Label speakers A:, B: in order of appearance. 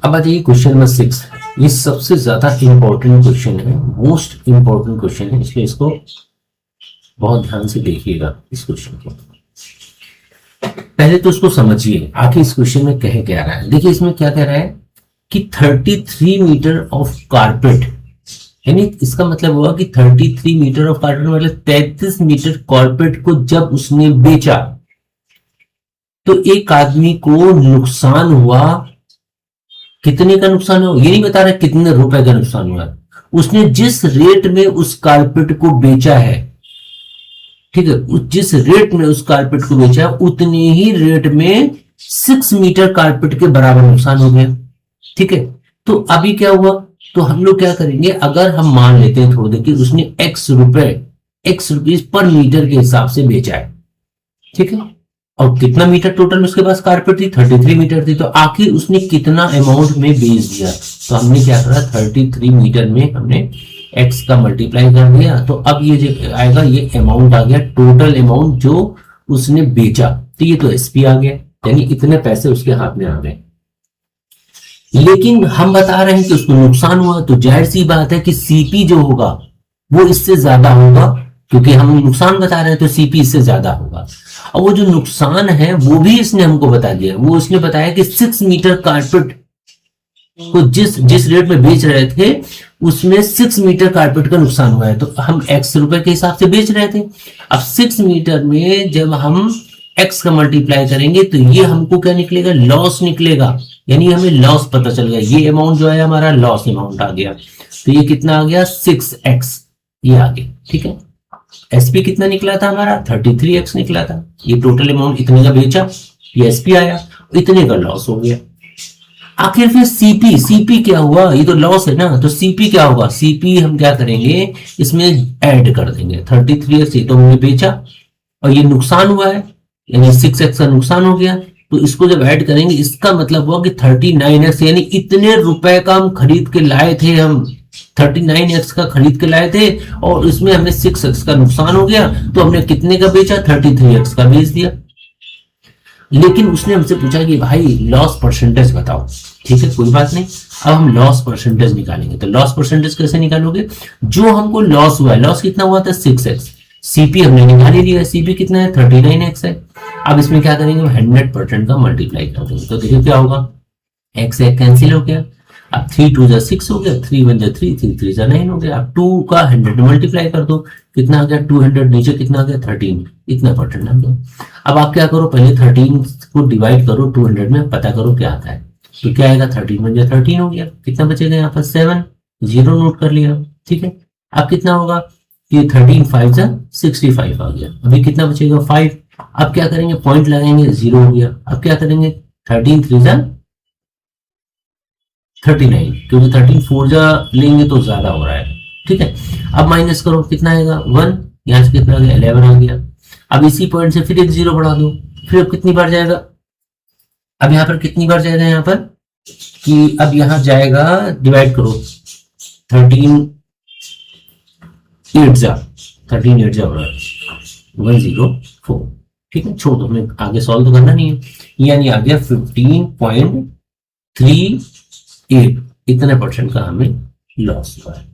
A: अब आ जाइए question number 6। ये सबसे ज्यादा इंपॉर्टेंट क्वेश्चन है, मोस्ट इंपॉर्टेंट क्वेश्चन है, इसलिए इसको बहुत ध्यान से देखिएगा। इस क्वेश्चन को पहले तो इसको समझिए आखिर इस क्वेश्चन में कह क्या रहा है। देखिए इसमें क्या कह रहा है कि 33 मीटर ऑफ कारपेट, यानी इसका मतलब हुआ कि 33 मीटर ऑफ कारपेट मतलब 33 मीटर कारपेट को जब उसने बेचा तो एक आदमी को नुकसान हुआ। कितने का नुकसान हुआ ये नहीं बता रहा, कितने रुपए का नुकसान हुआ। उसने जिस रेट में उस कारपेट को बेचा है, ठीक है, जिस रेट में उस कारपेट को बेचा है उतने ही रेट में 6 मीटर कारपेट के बराबर नुकसान हो गया। ठीक है, तो अभी क्या हुआ, तो हम लोग क्या करेंगे, अगर हम मान लेते हैं थोड़ी देर कि उसने x रुपीज पर मीटर के हिसाब से बेचा है, ठीक है, और कितना मीटर टोटल उसके पास कारपेट थी, 33 मीटर थी, तो आखिर उसने कितना अमाउंट में बेच दिया। तो हमने क्या करा, 33 मीटर में हमने x का मल्टीप्लाई कर दिया, तो अब ये जो आएगा ये अमाउंट आ गया, टोटल अमाउंट जो उसने बेचा, तो ये तो एसपी आ गया, यानी इतने पैसे उसके हाथ में आ गए। लेकिन हम बता रहे हैं कि उसको नुकसान हुआ, तो जाहिर सी बात है कि सीपी जो होगा वो इससे ज्यादा होगा, क्योंकि हम नुकसान बता रहे हैं तो सीपी इससे ज्यादा होगा। और वो जो नुकसान है वो भी इसने हमको बता दिया, वो उसने बताया कि 6 मीटर कारपेट को जिस रेट में बेच रहे थे उसमें 6 मीटर कारपेट का नुकसान हुआ है, तो हम x रुपए के हिसाब से बेच रहे थे। अब 6 मीटर में जब हम x का मल्टीप्लाई करेंगे तो ये हमको क्या निकलेगा, लॉस निकलेगा, यानी हमें लॉस पता चल गया। ये अमाउंट जो है हमारा लॉस अमाउंट आ गया, तो ये कितना आ गया, 6x ये आ गया। ठीक है, एसपी कितना निकला था हमारा, 33x निकला था। ये टोटल अमाउंट इतने का बेचा, ये एसपी आया, इतने का लॉस हो गया। आखिर फिर सीपी क्या हुआ, ये तो लॉस है ना, तो सीपी क्या होगा, सीपी हम क्या करेंगे इसमें ऐड कर देंगे। 33x ये तो हमने बेचा और ये नुकसान हुआ है, यानी 6x का नुकसान हो गया, तो इसको जब ऐड करेंगे इसका मतलब हुआ कि 39x, यानी इतने रुपए का हम खरीद के लाए थे, हम 39x का खरीद के लाए थे और इसमें हमें 6x का नुकसान हो गया, तो हमने कितने का बेचा, 33x का बेच दिया। लेकिन उसने हमसे पूछा कि भाई लॉस परसेंटेज बताओ। ठीक है, कोई बात नहीं, अब हम लॉस परसेंटेज निकालेंगे। तो लॉस परसेंटेज कैसे निकालोगे, जो हमको लॉस हुआ है, लॉस कितना हुआ था 6x, सीपी हमने निकाल ही लिया, सीपी कितना है 39x है। अब इसमें क्या करेंगे, 100% का मल्टीप्लाई कर देंगे, तो देखिए क्या होगा, x एक कैंसिल हो गया, अब 3 2 जा 6 हो गया, 3 1 जा 3 3 3 जा 9 हो गया। अब 2 का 100 मल्टीप्लाई कर दो, कितना आ गया 200, नीचे कितना आ गया 13, इतना परसेंट आ गया। अब आप क्या करो, पहले 13 को डिवाइड करो 200 में, पता करो क्या आता है, तो क्या आएगा, 13 1 जा 13 हो गया, कितना बचेगा यहाँ पर 7, 0 नोट कर लिया। ठीक है, अब कितना होगा, ये 13 5 जा 65 आ गया, अभी कितना बचेगा 5। अब क्या करेंगे, पॉइंट लगाएंगे, 0 हो गया। अब क्या करेंगे, 13 3 जा 39, क्योंकि 13 4 जा लेंगे तो ज्यादा हो रहा है। ठीक है, अब माइनस करो, कितना आएगा 1, यहाँ से कितना आ गया 11 आ गया। अब इसी पॉइंट से फिर एक 0 बढ़ा दो, फिर अब कितनी बार जाएगा, अब यहाँ पर कितनी बार जाएगा, यहाँ पर कि अब यहाँ जाएगा, डिवाइड करो 13 8 जा हो रहा है 104। ठीक है, छोड़ दो, हमें आगे सॉल्व तो करना नहीं है, यानी आ गया 15.38, इतने परसेंट का हमें लॉस हुआ है।